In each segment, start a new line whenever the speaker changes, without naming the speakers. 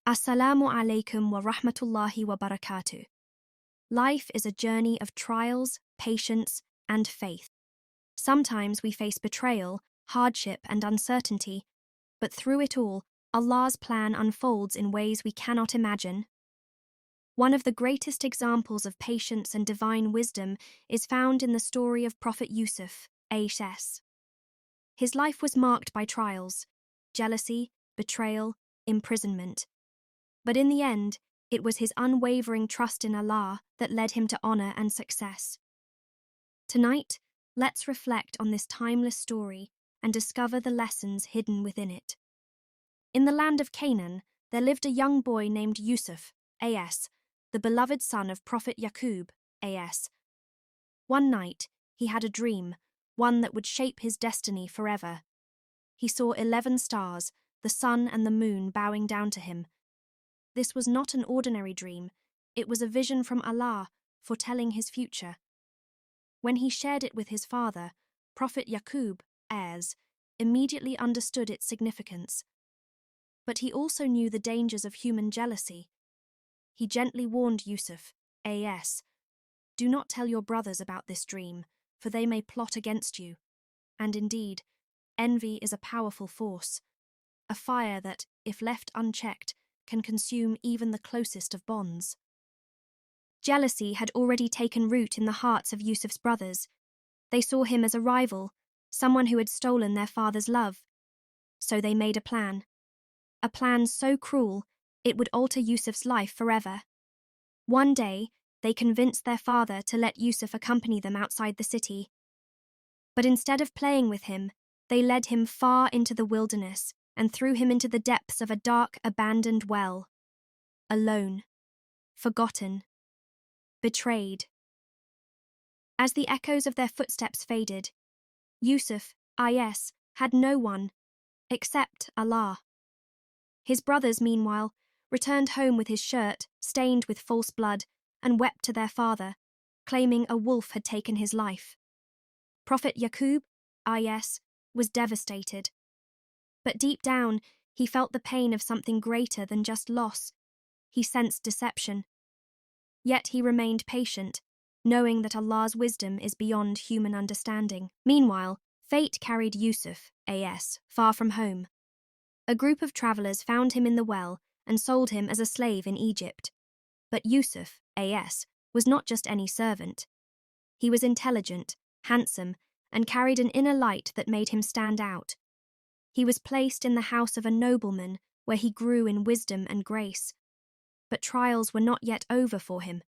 Assalamu alaikum wa rahmatullahi wa barakatuh. Life is a journey of trials, patience, and faith. Sometimes we face betrayal, hardship, and uncertainty, but through it all, Allah's plan unfolds in ways we cannot imagine. One of the greatest examples of patience and divine wisdom is found in the story of Prophet Yusuf, a.s. His life was marked by trials, jealousy, betrayal, imprisonment. But in the end, it was his unwavering trust in Allah that led him to honor and success. Tonight, let's reflect on this timeless story and discover the lessons hidden within it. In the land of Canaan, there lived a young boy named Yusuf, a.s., the beloved son of Prophet Yaqub, a.s. One night, he had a dream, one that would shape his destiny forever. He saw 11 stars, the sun and the moon bowing down to him. This was not an ordinary dream, it was a vision from Allah, foretelling his future. When he shared it with his father, Prophet Yaqub, a.s., immediately understood its significance. But he also knew the dangers of human jealousy. He gently warned Yusuf, a.s., "Do not tell your brothers about this dream, for they may plot against you. And indeed, envy is a powerful force, a fire that, if left unchecked, can consume even the closest of bonds." Jealousy had already taken root in the hearts of Yusuf's brothers. They saw him as a rival, someone who had stolen their father's love. So they made a plan so cruel it would alter Yusuf's life forever. One day, they convinced their father to let Yusuf accompany them outside the city. But instead of playing with him, they led him far into the wilderness and threw him into the depths of a dark, abandoned well. Alone, forgotten, betrayed. As the echoes of their footsteps faded, Yusuf, a.s., had no one except Allah. His brothers, meanwhile, returned home with his shirt stained with false blood and wept to their father, claiming a wolf had taken his life. Prophet Yaqub, a.s., was devastated. But deep down, he felt the pain of something greater than just loss. He sensed deception. Yet he remained patient, knowing that Allah's wisdom is beyond human understanding. Meanwhile, fate carried Yusuf, a.s., far from home. A group of travelers found him in the well and sold him as a slave in Egypt. But Yusuf, a.s., was not just any servant. He was intelligent, handsome, and carried an inner light that made him stand out. He was placed in the house of a nobleman where he grew in wisdom and grace. But trials were not yet over for him.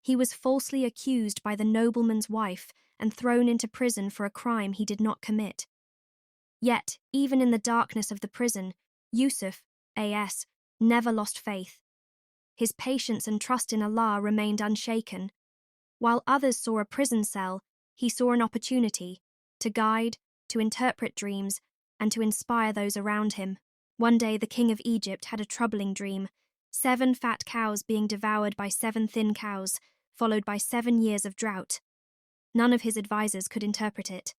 He was falsely accused by the nobleman's wife and thrown into prison for a crime he did not commit. Yet, even in the darkness of the prison, Yusuf, a.s., never lost faith. His patience and trust in Allah remained unshaken. While others saw a prison cell, he saw an opportunity to guide, to interpret dreams, and to inspire those around him. One day the king of Egypt had a troubling dream, 7 fat cows being devoured by 7 thin cows, followed by 7 years of drought. None of his advisors could interpret it.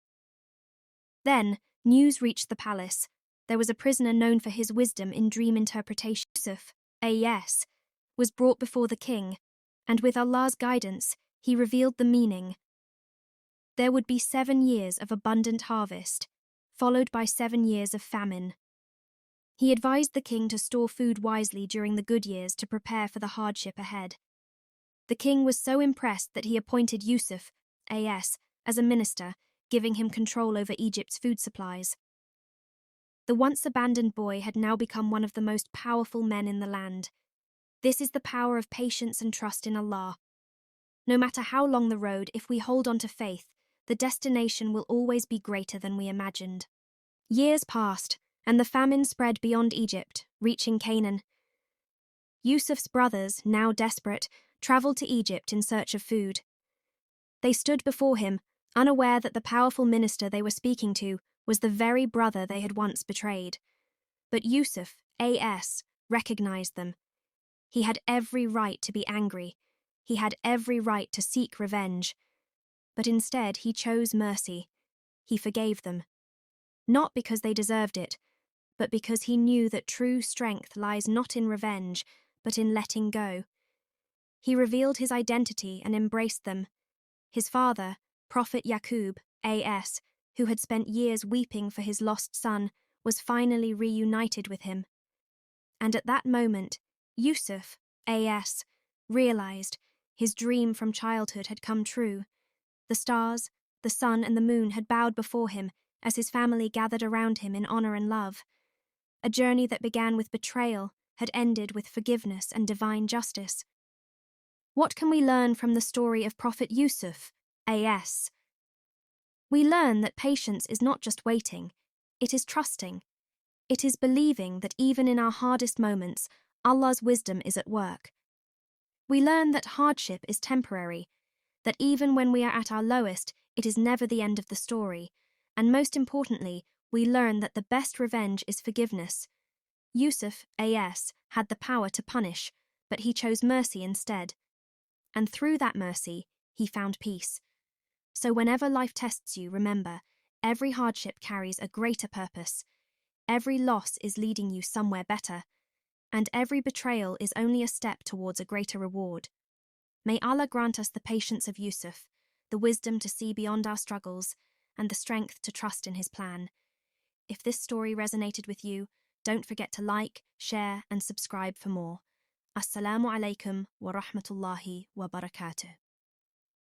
Then, news reached the palace. There was a prisoner known for his wisdom in dream interpretation. Yusuf, a.s., was brought before the king, and with Allah's guidance, he revealed the meaning. There would be 7 years of abundant harvest, followed by 7 years of famine. He advised the king to store food wisely during the good years to prepare for the hardship ahead. The king was so impressed that he appointed Yusuf, a.s., as a minister, giving him control over Egypt's food supplies. The once abandoned boy had now become one of the most powerful men in the land. This is the power of patience and trust in Allah. No matter how long the road, if we hold on to faith, the destination will always be greater than we imagined. Years passed, and the famine spread beyond Egypt, reaching Canaan. Yusuf's brothers, now desperate, traveled to Egypt in search of food. They stood before him, unaware that the powerful minister they were speaking to was the very brother they had once betrayed. But Yusuf, a.s., recognized them. He had every right to be angry. He had every right to seek revenge. But instead he chose mercy. He forgave them. Not because they deserved it, but because he knew that true strength lies not in revenge, but in letting go. He revealed his identity and embraced them. His father, Prophet Yaqub, A.S., who had spent years weeping for his lost son, was finally reunited with him. And at that moment, Yusuf, A.S., realized his dream from childhood had come true. The stars, the sun and the moon had bowed before him as his family gathered around him in honor and love. A journey that began with betrayal had ended with forgiveness and divine justice. What can we learn from the story of Prophet Yusuf, A.S.? We learn that patience is not just waiting, it is trusting. It is believing that even in our hardest moments, Allah's wisdom is at work. We learn that hardship is temporary, that even when we are at our lowest, it is never the end of the story, and most importantly, we learn that the best revenge is forgiveness. Yusuf, A.S., had the power to punish, but he chose mercy instead. And through that mercy, he found peace. So whenever life tests you, remember, every hardship carries a greater purpose. Every loss is leading you somewhere better, and every betrayal is only a step towards a greater reward. May Allah grant us the patience of Yusuf, the wisdom to see beyond our struggles, and the strength to trust in his plan. If this story resonated with you, don't forget to like, share, and subscribe for more. Assalamu alaikum wa rahmatullahi wa barakatuh.